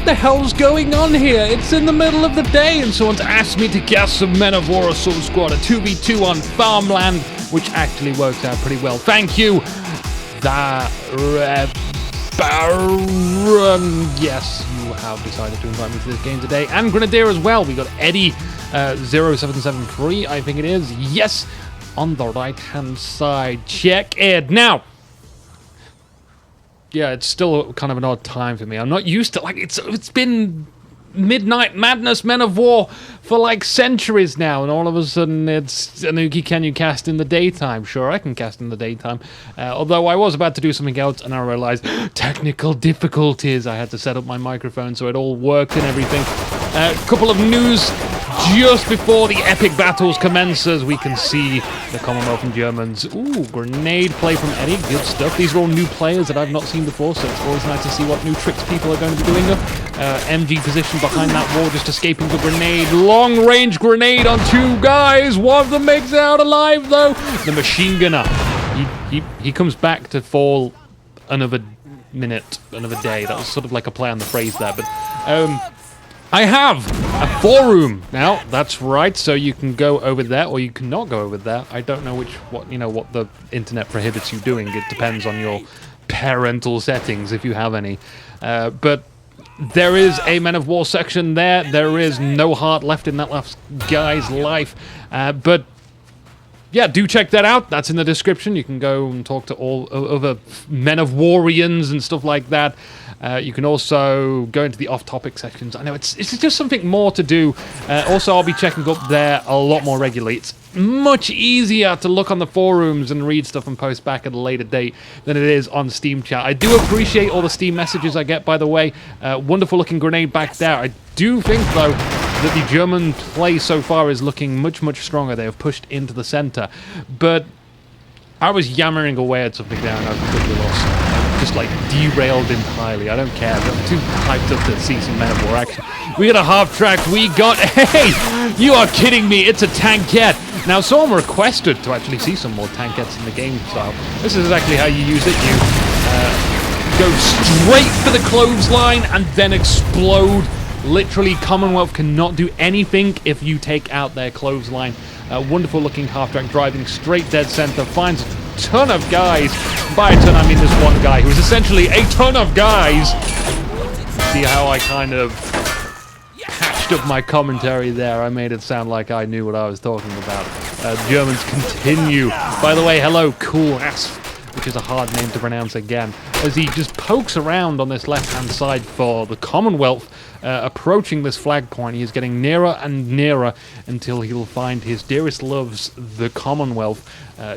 what the hell's going on here? It's in the middle of the day and someone's asked me to cast some Men of War Assault Squad, a 2v2 on farmland, which actually works out pretty well. Thank you, Baron. Yes, you have decided to invite me to this game today. And Grenadier as well. We got Eddie 0773, I think it is. Yes, on the right-hand side. Check it. Now, yeah, it's still kind of an odd time for me. I'm not used to, like, it's been Midnight Madness Men of War for like centuries now, and all of a sudden it's Inuki, can you cast in the daytime? Sure, I can cast in the daytime. Although I was about to do something else and I realized technical difficulties. I had to set up my microphone so it all worked and everything. A couple of news just before the epic battles commences. We can see the Commonwealth and Germans. Ooh, grenade play from Eddie. Good stuff. These are all new players that I've not seen before, so it's always nice to see what new tricks people are going to be doing. MG position behind that wall, just escaping the grenade. Long-range grenade on two guys. One of them makes it out alive, though. The machine gunner. He comes back to fall another minute, another day. That was sort of like a play on the phrase there, but I have a forum now. That's right. So you can go over there, or you cannot go over there. I don't know what the internet prohibits you doing. It depends on your parental settings, if you have any. But there is a Men of War section there. There is no heart left in that last guy's life. But yeah, do check that out. That's in the description. You can go and talk to all other Men of Warians and stuff like that. You can also go into the off-topic sections. I know it's just something more to do. Also, I'll be checking up there a lot more regularly. It's much easier to look on the forums and read stuff and post back at a later date than it is on Steam chat. I do appreciate all the Steam messages I get, by the way. Wonderful looking grenade back there. I do think, though, that the German play so far is looking much, much stronger. They have pushed into the center. But I was yammering away at something there and I completely lost. Just like derailed entirely. I don't care. I'm too hyped up to see some Men of War action. We got a half track. We got... Hey! You are kidding me. It's a tankette. Now, someone requested to actually see some more tankettes in the game style. This is exactly how you use it. You go straight for the clothesline and then explode. Literally, Commonwealth cannot do anything if you take out their clothesline. Wonderful looking half-track driving straight dead center. Finds a ton of guys. By a ton, I mean this one guy who is essentially a ton of guys. See how I kind of patched up my commentary there. I made it sound like I knew what I was talking about. Germans continue. By the way, hello, Cool Ass, which is a hard name to pronounce again, as he just pokes around on this left-hand side for the Commonwealth, approaching this flag point. He is getting nearer and nearer until he'll find his dearest loves, the Commonwealth,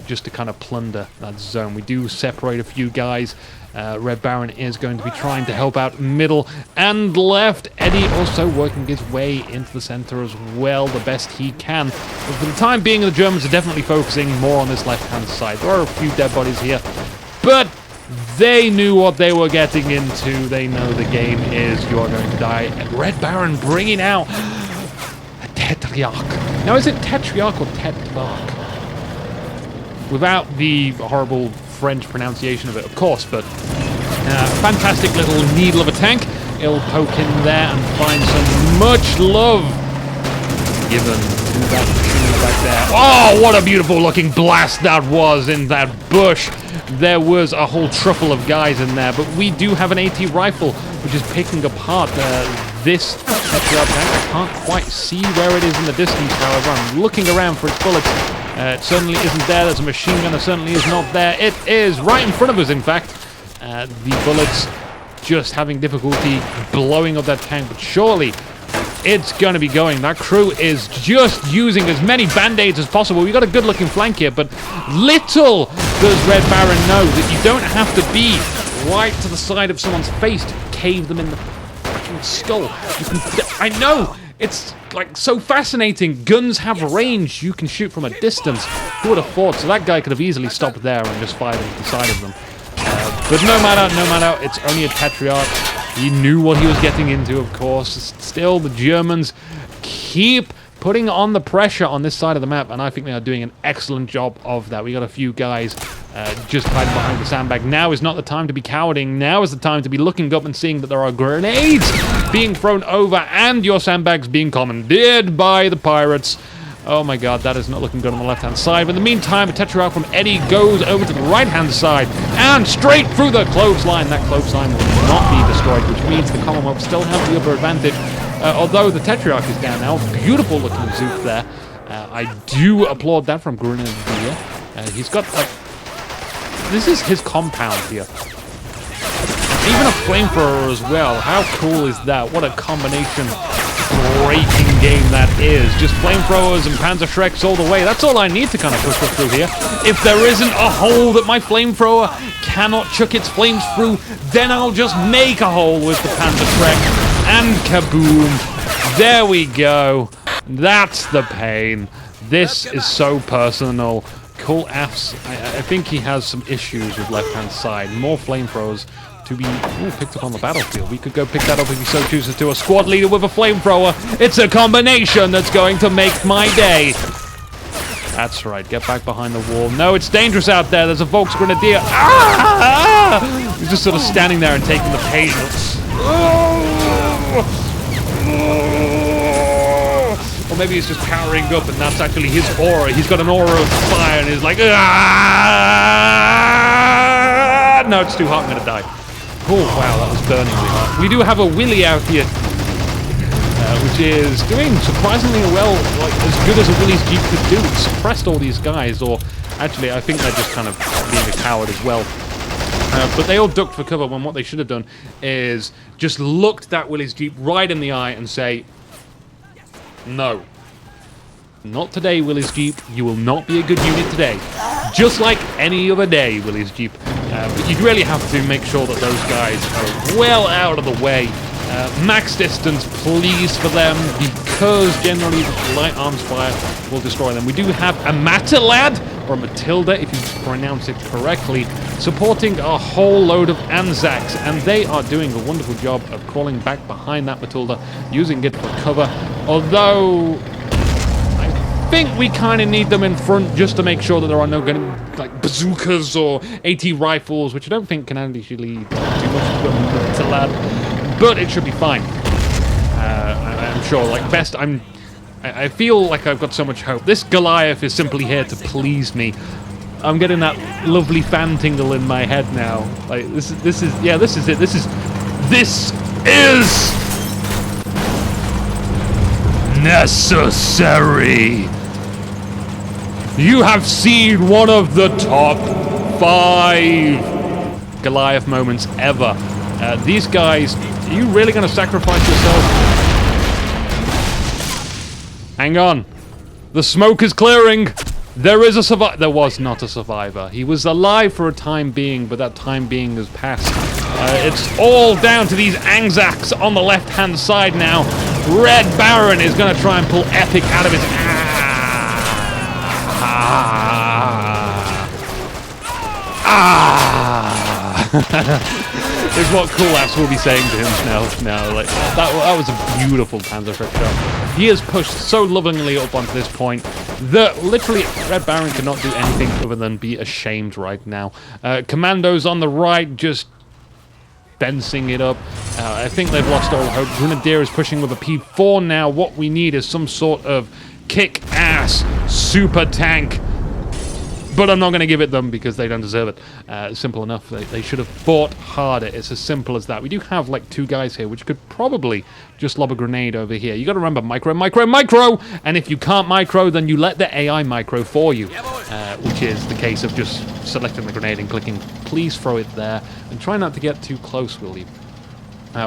just to kind of plunder that zone. We do separate a few guys. Red Baron is going to be trying to help out middle and left. Eddie also working his way into the center as well, the best he can. But for the time being, the Germans are definitely focusing more on this left-hand side. There are a few dead bodies here, but they knew what they were getting into. They know the game is you are going to die. And Red Baron bringing out a Tetriarch. Now, is it Tetriarch or Tetrarch? Without the horrible French pronunciation of it, of course, but fantastic little needle of a tank. It'll poke in there and find some much love given to that machine back there. Oh, what a beautiful looking blast that was in that bush. There was a whole truffle of guys in there, but we do have an AT rifle, which is picking apart this Tetrarch tank. I can't quite see where it is in the distance, however. I'm looking around for its bullets. It certainly isn't there. There's a machine gun that certainly is not there. It is right in front of us, in fact. The bullets just having difficulty blowing up that tank, but surely it's going to be going. That crew is just using as many band-aids as possible. We've got a good-looking flank here, but little does Red Baron know that you don't have to be right to the side of someone's face to cave them in the fucking skull. You can... I know! It's, like, so fascinating. Guns have range. You can shoot from a distance. Who would have thought? So that guy could have easily stopped there and just fired into the side of them. But no matter, it's only a Tetrarch. He knew what he was getting into, of course. Still, the Germans keep putting on the pressure on this side of the map, and I think they are doing an excellent job of that. We got a few guys just hiding behind the sandbag. Now is not the time to be cowarding. Now is the time to be looking up and seeing that there are grenades being thrown over and your sandbags being commandeered by the pirates. Oh my god, that is not looking good on the left-hand side. But in the meantime, a Tetrarch from Eddie goes over to the right-hand side and straight through the clothesline. That clothesline will not be destroyed, which means the Commonwealth still have the upper advantage. Although the Tetrarch is down now. Beautiful looking Zook there. I do applaud that from Grenadier. He's got, like... This is his compound here. Even a flamethrower as well. How cool is that? What a combination breaking game that is. Just flamethrowers and Panzer Shreks all the way. That's all I need to kind of push through here. If there isn't a hole that my flamethrower cannot chuck its flames through, then I'll just make a hole with the Panzer Shrek. And kaboom. There we go. That's the pain. This is so personal. Cool F's. I think he has some issues with left-hand side. More flamethrowers to be picked up on the battlefield. We could go pick that up if he so chooses to. A squad leader with a flamethrower. It's a combination that's going to make my day. That's right. Get back behind the wall. No, it's dangerous out there. There's a Volks Grenadier. Ah! He's just sort of standing there and taking the pain. Or maybe he's just powering up and that's actually his aura. He's got an aura of fire and he's like, ah! No, it's too hot. I'm going to die. Oh, wow, that was burningly hot. We do have a Willy out here, which is doing surprisingly well, like as good as a Willy's Jeep could do. It suppressed all these guys, or actually, I think they're just kind of being a coward as well. But they all ducked for cover when what they should have done is just looked that Willy's Jeep right in the eye and say, no. Not today, Willy's Jeep. You will not be a good unit today. Just like any other day, Willy's Jeep. But you really have to make sure that those guys are well out of the way. Max distance, please, for them, because generally the light arms fire will destroy them. We do have a Matilad, or Matilda, if you pronounce it correctly, supporting a whole load of Anzacs, and they are doing a wonderful job of crawling back behind that Matilda, using it for cover. Although I think we kind of need them in front just to make sure that there are no like bazookas or AT rifles, which I don't think can actually do much to Matilda. But it should be fine. I'm sure. Like best, I feel like I've got so much hope. This Goliath is simply here to please me. I'm getting that lovely fan tingle in my head now. Like this is it. This is necessary. You have seen one of the top 5 Goliath moments ever. These guys, are you really going to sacrifice yourself? Hang on. The smoke is clearing. There is a survivor. There was not a survivor. He was alive for a time being, but that time being has passed. It's all down to these Anzacs on the left-hand side now. Red Baron is going to try and pull Epic out of his is what Cool Ass will be saying to him now. Like that was a beautiful Panzer Shrek shot. He is pushed so lovingly up onto this point that literally Red Baron cannot do anything other than be ashamed right now. Commandos on the right just fencing it up. I think they've lost all hope. Grenadier is pushing with a P4 now. What we need is some sort of kick-ass super tank. But I'm not going to give it them because they don't deserve it. Simple enough. They should have fought harder. It's as simple as that. We do have like 2 guys here, which could probably just lob a grenade over here. You got to remember, micro, micro, micro! And if you can't micro, then you let the AI micro for you. Which is the case of just selecting the grenade and clicking, please throw it there. And try not to get too close, will you?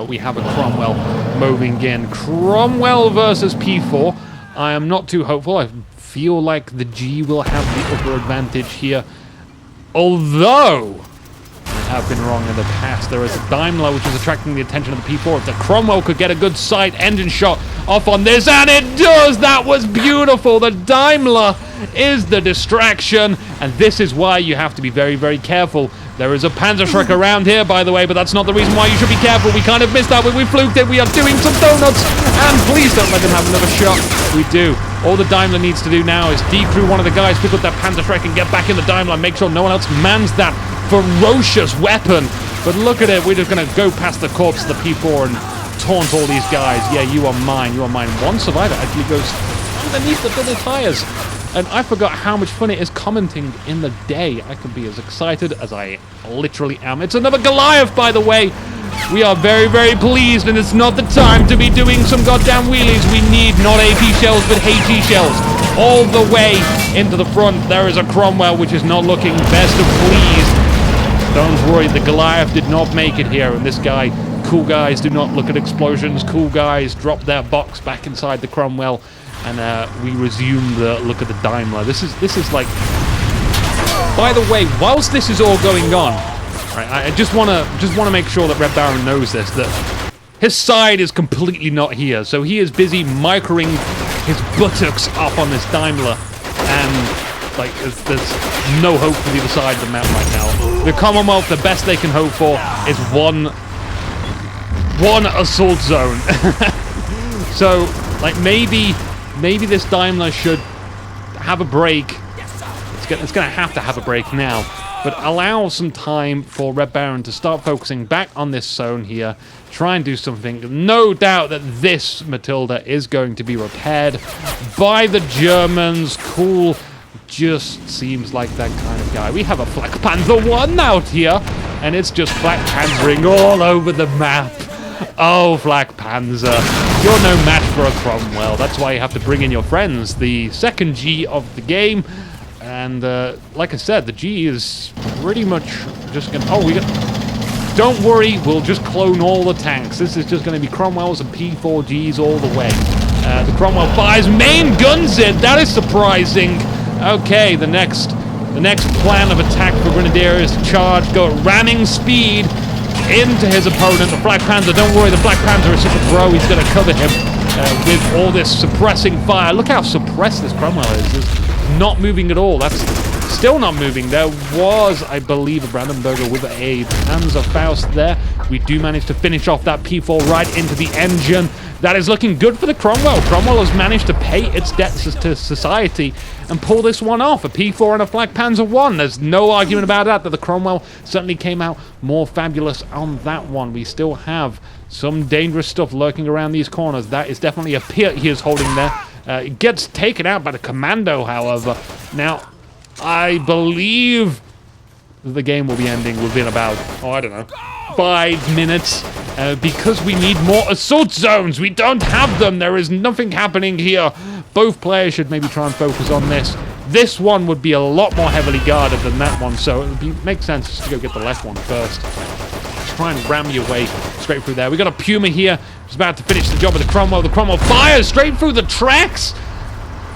We have a Cromwell moving in. Cromwell versus P4. I am not too hopeful. I feel like the G will have the upper advantage here. Although I have been wrong in the past. There is a Daimler which is attracting the attention of the P4. If the Cromwell could get a good sight engine shot off on this, and it does! That was beautiful! The Daimler is the distraction, and this is why you have to be very, very careful. There is a Panzer Shrek around here, by the way, but that's not the reason why you should be careful. We kind of missed that when we fluked it. We are doing some donuts, and please don't let him have another shot. We do. All the Daimler needs to do now is decrew one of the guys, pick up that Panzerschreck and get back in the Daimler and make sure no one else mans that ferocious weapon. But look at it, we're just going to go past the corpse of the P4 and taunt all these guys. Yeah, you are mine, you are mine. One survivor actually goes underneath the double tires. And I forgot how much fun it is commenting in the day. I could be as excited as I literally am. It's another Goliath, by the way. We are very, very pleased, and it's not the time to be doing some goddamn wheelies. We need not AP shells, but HE shells. All the way into the front, there is a Cromwell, which is not looking best of pleased. Don't worry, the Goliath did not make it here, and this guy, cool guys, do not look at explosions. Cool guys, drop their box back inside the Cromwell, and we resume the look at the Daimler. This is like... By the way, whilst this is all going on, right, I just want to make sure that Red Baron knows this, that his side is completely not here. So he is busy microing his buttocks up on this Daimler, and like there's no hope for the other side of the map right now. The Commonwealth, the best they can hope for is one assault zone. So like maybe this Daimler should have a break. It's going to have a break now, but allow some time for Red Baron to start focusing back on this zone here, try and do something. No doubt that this Matilda is going to be repaired by the Germans. Cool, just seems like that kind of guy. We have a Flak Panzer 1 out here, and it's just Flak Panzering all over the map. Oh, Flak Panzer, you're no match for a Cromwell. That's why you have to bring in your friends, the second G of the game. And like I said, the G is pretty much just going to... Oh, don't worry, we'll just clone all the tanks. This is just going to be Cromwells and P4Gs all the way. The Cromwell fires main guns in. That is surprising. Okay, the next plan of attack for Grenadier is to charge, go at ramming speed into his opponent, the Black Panther. Don't worry, the Black Panther is such a pro. He's going to cover him with all this suppressing fire. Look how suppressed this Cromwell is. It's not moving at all. That's still not moving. There was, I believe, a Brandenburger with a Panzerfaust there. We do manage to finish off that P4 right into the engine. That is looking good for the Cromwell. Cromwell has managed to pay its debts to society and pull this one off. A P4 and a Flak Panzer 1. There's no argument about that the Cromwell certainly came out more fabulous on that one. We still have some dangerous stuff lurking around these corners. That is definitely a Piat he is holding there. It gets taken out by the Commando, however. Now, I believe the game will be ending within about, I don't know, 5 minutes. Because we need more assault zones. We don't have them. There is nothing happening here. Both players should maybe try and focus on this. This one would be a lot more heavily guarded than that one, so it would make sense just to go get the left one first. Try and ram your way straight through there. We got a Puma here. He's about to finish the job with the Cromwell. The Cromwell fires straight through the tracks.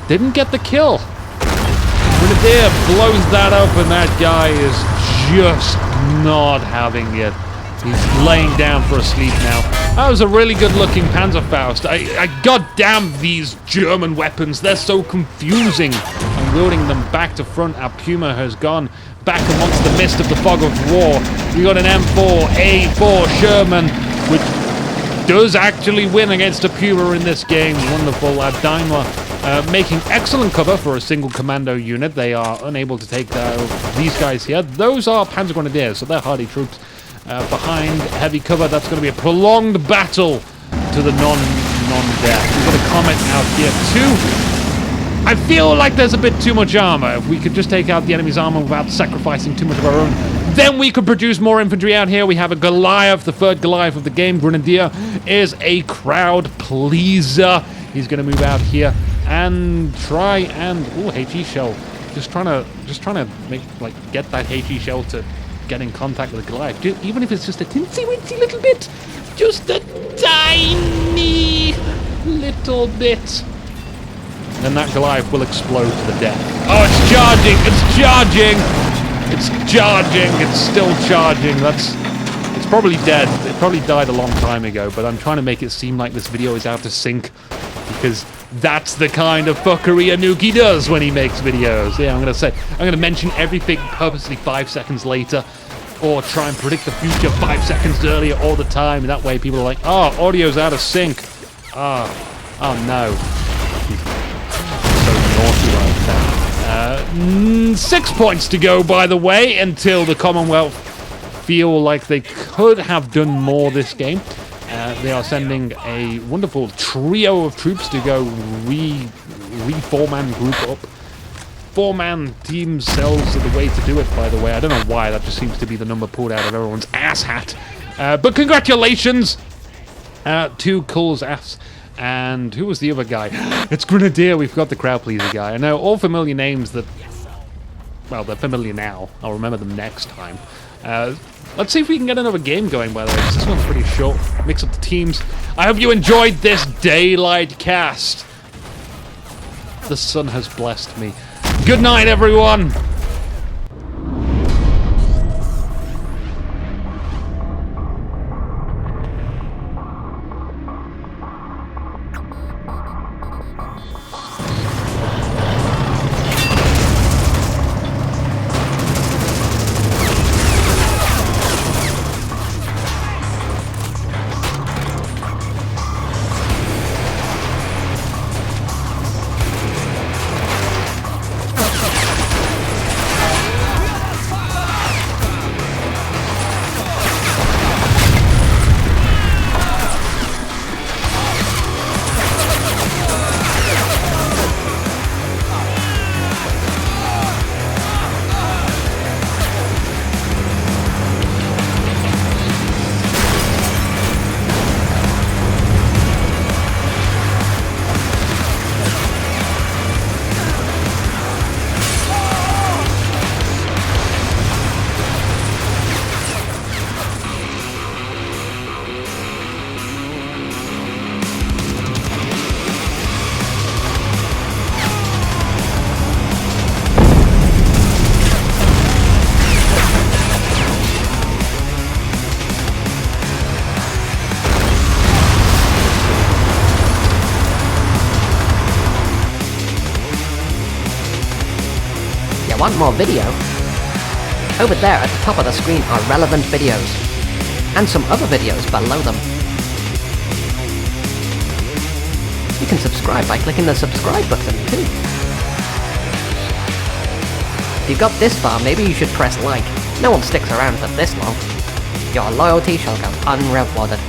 Didn't get the kill. Grenadier blows that up, and that guy is just not having it. He's laying down for a sleep now. That was a really good-looking Panzerfaust. I goddamn these German weapons. They're so confusing. I'm wielding them back to front. Our Puma has gone back amongst the mist of the fog of war. We got an M4A4 Sherman, which does actually win against a Puma in this game. Wonderful. Daimler making excellent cover for a single commando unit. They are unable to take these guys here. Those are Panzer Grenadiers, so they're hardy troops. Behind heavy cover, that's going to be a prolonged battle to the non-death. We've got a Comet out here too. I feel like there's a bit too much armor. If we could just take out the enemy's armor without sacrificing too much of our own, then we could produce more infantry out here. We have a Goliath, the third Goliath of the game. Grenadier is a crowd pleaser. He's going to move out here and try and HE shell. Just trying to make get that HE shell to get in contact with the Goliath. Even if it's just a teensy-weensy little bit, just a tiny little bit. Then that Goliath will explode to the death. Oh, it's charging! It's charging! It's charging! It's still charging. It's probably dead. It probably died a long time ago, but I'm trying to make it seem like this video is out of sync, because that's the kind of fuckery Inuki does when he makes videos. Yeah, I'm going to mention everything purposely 5 seconds later, or try and predict the future 5 seconds earlier all the time. And that way people are like, oh, audio's out of sync. Oh no. 6 points to go, by the way, until the Commonwealth feel like they could have done more this game. They are sending a wonderful trio of troops to go re-4-man group up. 4-man team cells are the way to do it, by the way. I don't know why, that just seems to be the number pulled out of everyone's ass hat. But congratulations to Cull's ass. And who was the other guy? It's Grenadier. We've got the crowd pleaser guy. I know, all familiar names that, well, they're familiar now. I'll remember them next time. Let's see if we can get another game going, by the way, 'cause this one's pretty short. Mix up the teams. I hope you enjoyed this daylight cast. The sun has blessed me. Good night, everyone. Want more video? Over there at the top of the screen are relevant videos, and some other videos below them. You can subscribe by clicking the subscribe button too. If you got this far, maybe you should press like. No one sticks around for this long. Your loyalty shall go unrewarded.